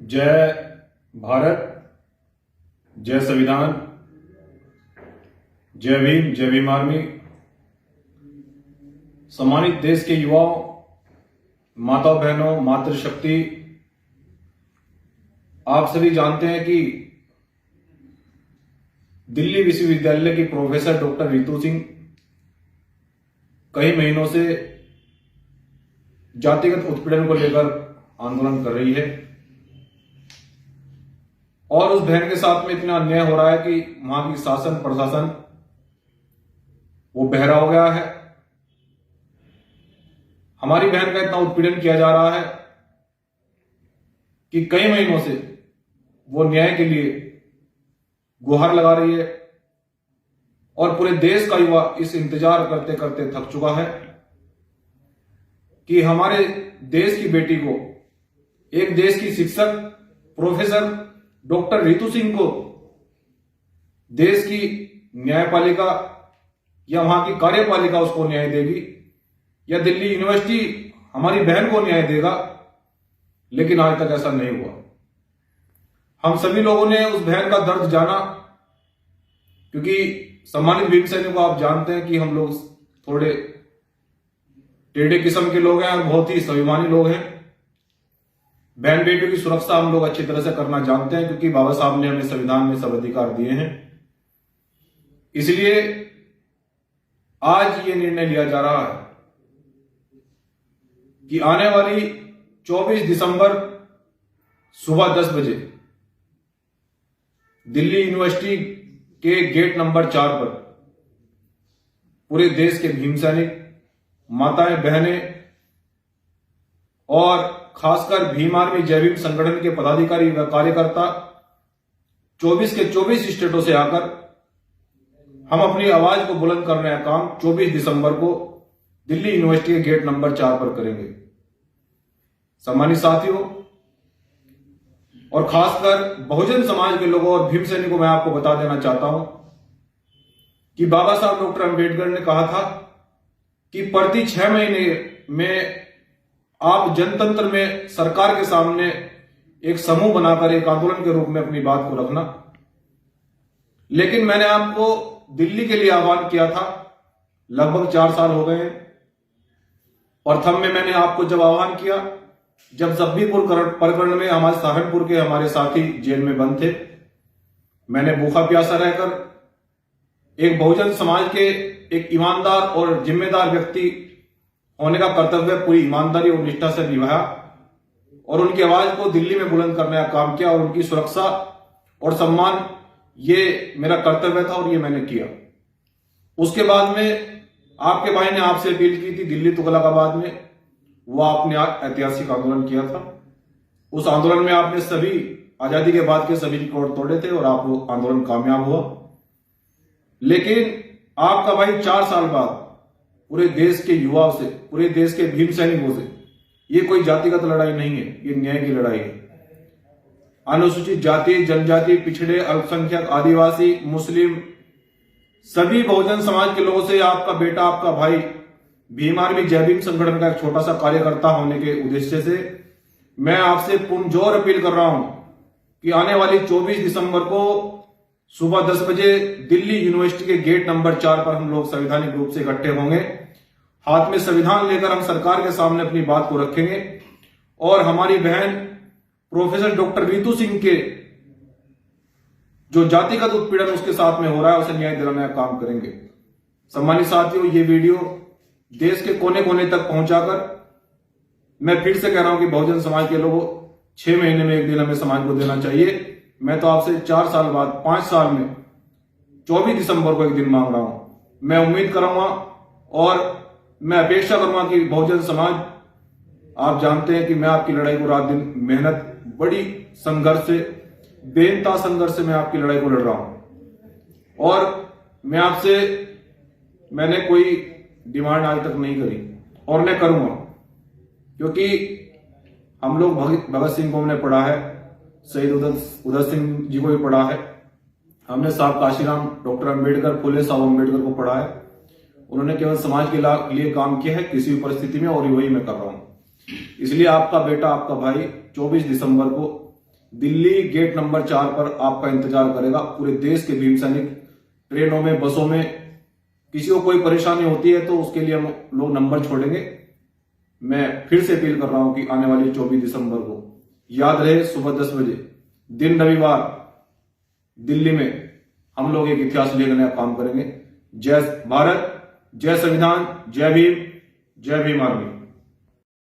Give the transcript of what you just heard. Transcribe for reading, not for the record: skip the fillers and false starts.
जय भारत, जय संविधान, जय भीम, जय भीम आर्मी। सम्मानित देश के युवाओं, माताओं, बहनों, मातृशक्ति, आप सभी जानते हैं कि दिल्ली विश्वविद्यालय की प्रोफेसर डॉक्टर रितु सिंह कई महीनों से जातिगत उत्पीड़न को लेकर आंदोलन कर रही है और उस बहन के साथ में इतना अन्याय हो रहा है कि वहां की शासन प्रशासन वो बहरा हो गया है। हमारी बहन का इतना उत्पीड़न किया जा रहा है कि कई महीनों से वो न्याय के लिए गुहार लगा रही है और पूरे देश का युवा इस इंतजार करते करते थक चुका है कि हमारे देश की बेटी को, एक देश की शिक्षक प्रोफेसर डॉक्टर रितु सिंह को देश की न्यायपालिका या वहां की कार्यपालिका उसको न्याय देगी या दिल्ली यूनिवर्सिटी हमारी बहन को न्याय देगा, लेकिन आज तक ऐसा नहीं हुआ। हम सभी लोगों ने उस बहन का दर्द जाना, क्योंकि सम्मानित भीम सैनिक को आप जानते हैं कि हम लोग थोड़े टेढ़े किस्म के लोग हैं और बहुत ही स्वाभिमानी लोग हैं। बहन बेटियों की सुरक्षा हम लोग अच्छी तरह से करना जानते हैं, क्योंकि बाबा साहब ने हमें संविधान में सब अधिकार दिए हैं। इसलिए आज ये निर्णय लिया जा रहा है कि आने वाली 24 दिसंबर सुबह 10 बजे दिल्ली यूनिवर्सिटी के गेट नंबर 4 पर पूरे देश के भीम सैनिक, माताएं, बहनें और खासकर भीम आर्मी जय भीम संगठन के पदाधिकारी व कार्यकर्ता 24 के 24 स्टेटों से आकर हम अपनी आवाज को बुलंद करने का काम 24 दिसंबर को दिल्ली यूनिवर्सिटी के गेट नंबर 4 पर करेंगे। सम्मानित साथियों और खासकर बहुजन समाज के लोगों और भीम सैनिकों को मैं आपको बता देना चाहता हूं कि बाबा साहब डॉक्टर अंबेडकर ने कहा था कि प्रति 6 महीने में आप जनतंत्र में सरकार के सामने एक समूह बनाकर एक आंदोलन के रूप में अपनी बात को रखना। लेकिन मैंने आपको दिल्ली के लिए आह्वान किया था, लगभग 4 साल हो गए हैं। प्रथम में मैंने आपको जब आह्वान किया, जब जब्बीपुर प्रकरण में हमारे सहारनपुर के हमारे साथी जेल में बंद थे, मैंने भूखा प्यासा रहकर एक बहुजन समाज के एक ईमानदार और जिम्मेदार व्यक्ति होने का कर्तव्य पूरी ईमानदारी और निष्ठा से निभाया और उनकी आवाज को दिल्ली में बुलंद करने का काम किया और उनकी सुरक्षा और सम्मान, ये मेरा कर्तव्य था और ये मैंने किया। उसके बाद में आपके भाई ने आपसे अपील की थी दिल्ली तुगलकाबाद में, वो आपने ऐतिहासिक आंदोलन किया था। उस आंदोलन में आपने सभी आजादी के बाद के सभी रिकॉर्ड तोड़े थे और आप वो आंदोलन कामयाब हुआ। लेकिन आपका भाई 4 साल बाद पूरे देश के युवाओं से, पूरे देश के भीम सैनिकों से, ये कोई जातिगत लड़ाई नहीं है, ये न्याय की लड़ाई है। अनुसूचित जाति, जनजाति, पिछड़े, अल्पसंख्यक, आदिवासी, मुस्लिम, सभी बहुजन समाज के लोगों से आपका बेटा, आपका भाई भीम आर्मी जय भीम संगठन का एक छोटा सा कार्यकर्ता होने के उद्देश्य से मैं आपसे पुरजोर अपील कर रहा हूं कि आने वाली 24 दिसंबर को सुबह 10 बजे दिल्ली यूनिवर्सिटी के गेट नंबर 4 पर हम लोग संवैधानिक रूप से इकट्ठे होंगे। हाथ में संविधान लेकर हम सरकार के सामने अपनी बात को रखेंगे और हमारी बहन प्रोफेसर डॉक्टर रितु सिंह के जो जातिगत उत्पीड़न उसके साथ में हो रहा है उसे न्याय दिलाने का काम करेंगे। सम्मानित साथियों, ये वीडियो देश के कोने कोने तक पहुंचाकर मैं फिर से कह रहा हूं कि बहुजन समाज के लोगों 6 महीने में एक दिन हमें समाज को देना चाहिए। मैं तो आपसे 4 साल बाद 5 साल में 24 दिसंबर को एक दिन मांग रहा हूं। मैं उम्मीद करूंगा और मैं अपेक्षा करूंगा कि बहुजन समाज, आप जानते हैं कि मैं आपकी लड़ाई को रात दिन मेहनत, बड़ी संघर्ष से, बेनता संघर्ष से मैं आपकी लड़ाई को लड़ रहा हूं और मैं आपसे, मैंने कोई डिमांड आज तक नहीं करी और मैं करूंगा, क्योंकि हम लोग भगत सिंह को हमने पढ़ा है, शहीद उधम सिंह जी को भी पढ़ा है, हमने साहब काशीराम डॉक्टर अंबेडकर, फुले साहब अंबेडकर को पढ़ा है। उन्होंने केवल समाज के लिए काम किया है किसी भी परिस्थिति में, और वही मैं कर रहा हूं। इसलिए आपका बेटा, आपका भाई 24 दिसंबर को दिल्ली गेट नंबर 4 पर आपका इंतजार करेगा। पूरे देश के भीम सैनिक ट्रेनों में, बसों में, किसी को कोई परेशानी होती है तो उसके लिए हम लोग नंबर छोड़ेंगे। मैं फिर से अपील कर रहा हूं कि आने वाली 24 दिसंबर को याद रहे, सुबह 10 बजे दिन रविवार दिल्ली में हम लोग एक इतिहास लिखने का काम करेंगे। जय भारत, जय संविधान, जय भीम आर्मी।